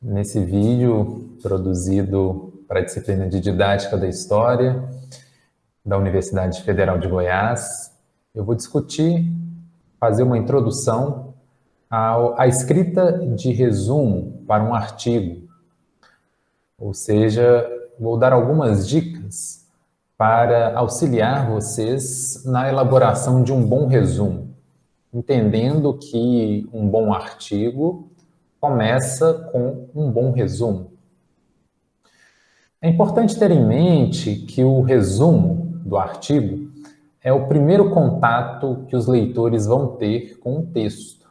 Nesse vídeo, produzido para a disciplina de Didática da História da Universidade Federal de Goiás, eu vou discutir, fazer uma introdução à escrita de resumo para um artigo. Ou seja, vou dar algumas dicas para auxiliar vocês na elaboração de um bom resumo, entendendo que um bom artigo começa com um bom resumo. É importante ter em mente que o resumo do artigo é o primeiro contato que os leitores vão ter com o texto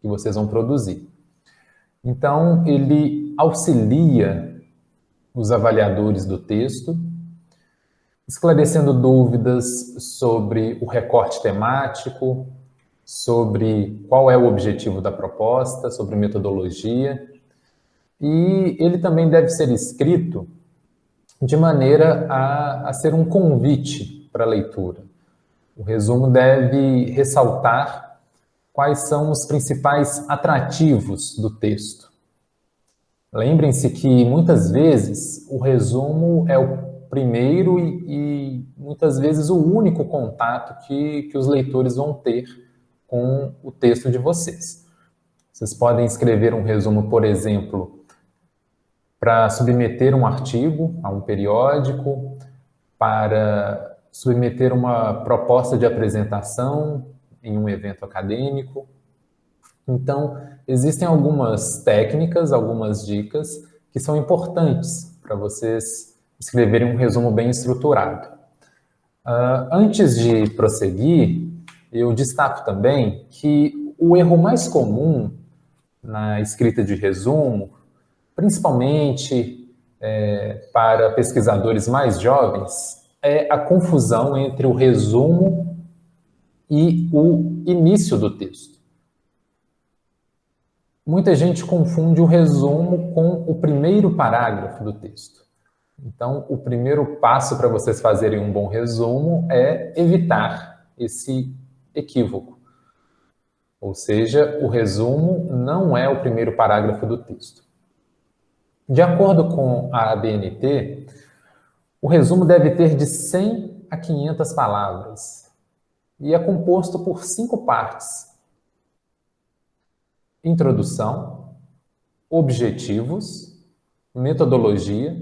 que vocês vão produzir. Então, ele auxilia os avaliadores do texto, esclarecendo dúvidas sobre o recorte temático, sobre qual é o objetivo da proposta, sobre metodologia. E ele também deve ser escrito de maneira a ser um convite para a leitura. O resumo deve ressaltar quais são os principais atrativos do texto. Lembrem-se que, muitas vezes, o resumo é o primeiro e muitas vezes, o único contato que os leitores vão ter com o texto de vocês. Vocês podem escrever um resumo, por exemplo, para submeter um artigo a um periódico, para submeter uma proposta de apresentação em um evento acadêmico. Então, existem algumas técnicas, algumas dicas que são importantes para vocês escreverem um resumo bem estruturado. Antes de prosseguir, eu destaco também que o erro mais comum na escrita de resumo, principalmente para pesquisadores mais jovens, é a confusão entre o resumo e o início do texto. Muita gente confunde o resumo com o primeiro parágrafo do texto. Então, o primeiro passo para vocês fazerem um bom resumo é evitar esse equívoco. Ou seja, o resumo não é o primeiro parágrafo do texto. De acordo com a ABNT, o resumo deve ter de 100 a 500 palavras e é composto por 5 partes: introdução, objetivos, metodologia,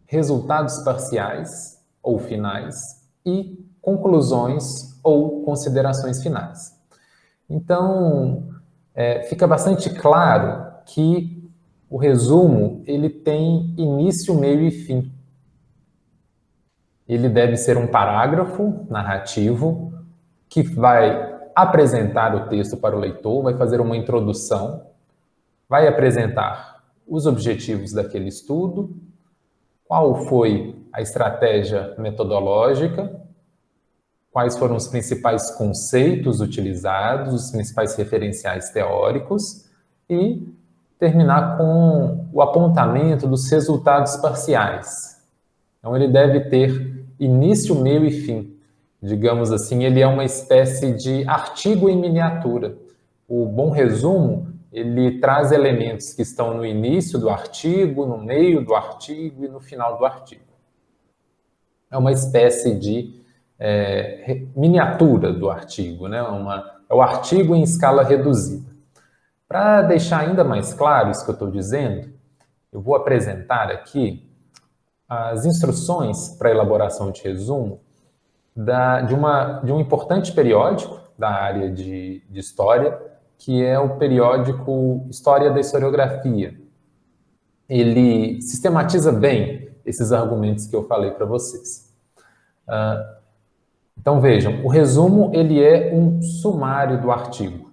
resultados parciais ou finais e conclusões ou considerações finais. Então, fica bastante claro que o resumo ele tem início, meio e fim. Ele deve ser um parágrafo narrativo que vai apresentar o texto para o leitor, vai fazer uma introdução, vai apresentar os objetivos daquele estudo, qual foi a estratégia metodológica, quais foram os principais conceitos utilizados, os principais referenciais teóricos e terminar com o apontamento dos resultados parciais. Então, ele deve ter início, meio e fim. Digamos assim, ele é uma espécie de artigo em miniatura. O bom resumo, ele traz elementos que estão no início do artigo, no meio do artigo e no final do artigo. É uma espécie de miniatura do artigo, né? É o artigo em escala reduzida. Para deixar ainda mais claro isso que eu estou dizendo, eu vou apresentar aqui as instruções para a elaboração de resumo de um importante periódico da área de história, que é o periódico História da Historiografia. Ele sistematiza bem esses argumentos que eu falei para vocês. Então, vejam, o resumo ele é um sumário do artigo.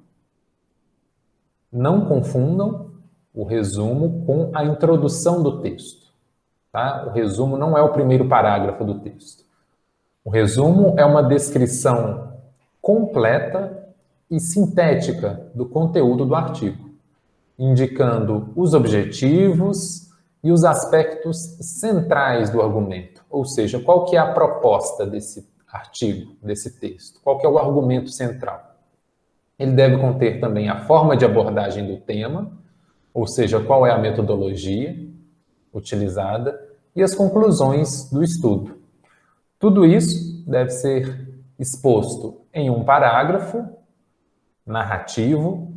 Não confundam o resumo com a introdução do texto. Tá? O resumo não é o primeiro parágrafo do texto. O resumo é uma descrição completa e sintética do conteúdo do artigo, indicando os objetivos e os aspectos centrais do argumento, ou seja, qual que é a proposta desse artigo, desse texto, qual que é o argumento central. Ele deve conter também a forma de abordagem do tema, ou seja, qual é a metodologia utilizada e as conclusões do estudo. Tudo isso deve ser exposto em um parágrafo narrativo,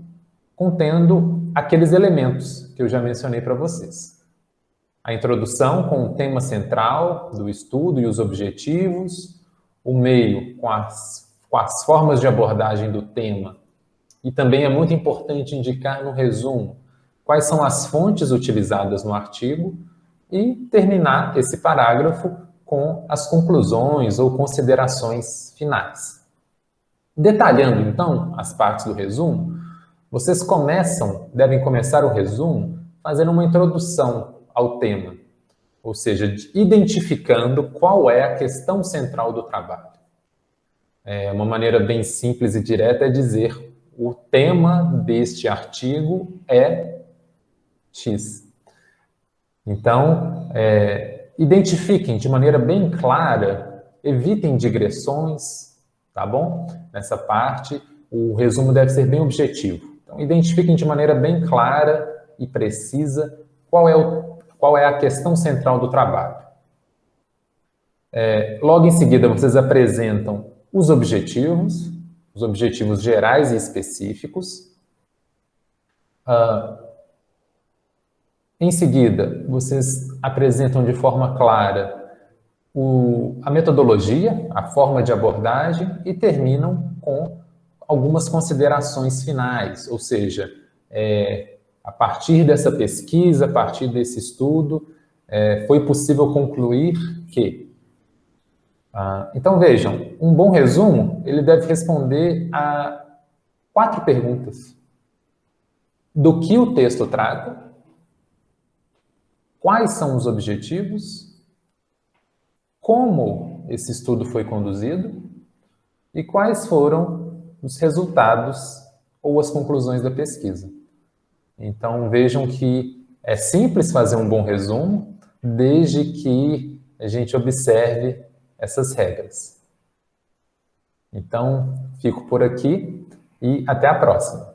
contendo aqueles elementos que eu já mencionei para vocês. A introdução com o tema central do estudo e os objetivos, o meio com as formas de abordagem do tema, e também é muito importante indicar no resumo quais são as fontes utilizadas no artigo e terminar esse parágrafo com as conclusões ou considerações finais. Detalhando, então, as partes do resumo, vocês devem começar o resumo fazendo uma introdução ao tema, ou seja, identificando qual é a questão central do trabalho. Uma maneira bem simples e direta é dizer: o tema deste artigo é X. Então, identifiquem de maneira bem clara, evitem digressões, tá bom? Nessa parte, o resumo deve ser bem objetivo. Então, identifiquem de maneira bem clara e precisa qual é a questão central do trabalho. Logo em seguida, vocês apresentam os objetivos gerais e específicos. Em seguida, vocês apresentam de forma clara a metodologia, a forma de abordagem e terminam com algumas considerações finais, ou seja, a partir dessa pesquisa, a partir desse estudo, foi possível concluir que... Então, vejam, um bom resumo, ele deve responder a 4 perguntas. Do que o texto trata? Quais são os objetivos? Como esse estudo foi conduzido? E quais foram os resultados ou as conclusões da pesquisa? Então, vejam que é simples fazer um bom resumo, desde que a gente observe essas regras. Então, fico por aqui e até a próxima.